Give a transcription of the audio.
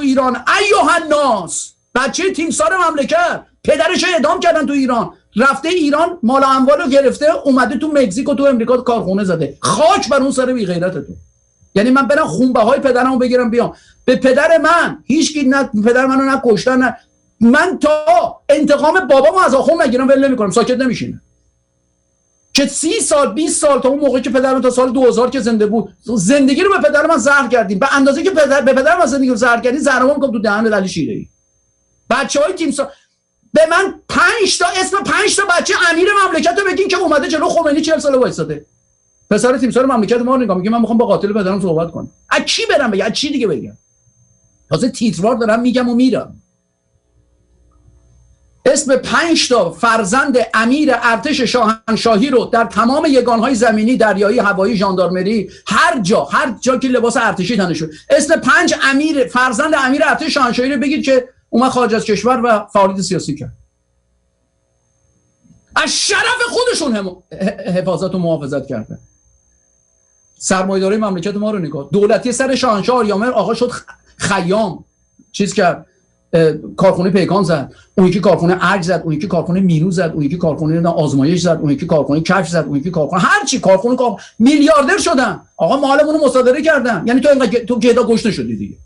ایران. ایها الناس، بچه تیمسار مملکت پدرش اعدام کردن تو ایران، رفته ایران مال و اموالو گرفته، اومده تو مکزیک و تو امریکا کارخونه زده. خاک بر اون سر بی غیرتتون. یعنی من برم خونبه های پدرمو بگیرم بیام به پدر من، هیچکی نه پدر منو نه کشتن، نه من تا انتقام بابامو از آخوند نگیرم ول نمیکنم، ساکت نمیشینه. که 30 سال 20 سال تا اون موقعی که پدرم تا سال 2000 که زنده بود، زندگی رو به پدر من زهر کردیم. به اندازه که به پدر من زندگی رو زهر کردیم، زهرمو میگم تو دهن علی شیره‌ای. بچهای تیمسار به من 5 تا اسم 5 تا بچه امیر مملکت رو بگین که اومده جلو خمینی 40 سال وایساده. پسر تیمسار مملکت ما رو نگاه میگه من میخوام با قاتل پدرم صحبت کنم. از کی برم بگم؟ از چی دیگه بگم؟ واسه تیتروار دارم میگم و میرم. اسم 5 تا فرزند امیر ارتش شاهنشاهی رو در تمام یگانهای زمینی، دریایی، هوایی، ژاندارمری، هر جا که لباس ارتشی تنش شد، اسم 5 فرزند امیر ارتش شاهنشاهی رو بگید که اومد خارج از کشور و فعالیت سیاسی کرد. از شرف خودشون حفاظت و محافظت کرده. سرمایه‌داری مملکت ما رو نگاه. دولتی سر شاهنشاه آریامر آقا شد خیام، چیز کرد، کارخونه پیکان زد، اون یکی کارخونه ارج زد، اون یکی کارخونه مینو زد، اون یکی کارخونه آزمایش زد، اون یکی کارخونه کشف زد، اون یکی کارخونه هر چی کارخونه میلیاردر شدن. آقا مالمون رو مصادره کردن. یعنی تو اینقدر تو گدا گوش نشدی دیگه.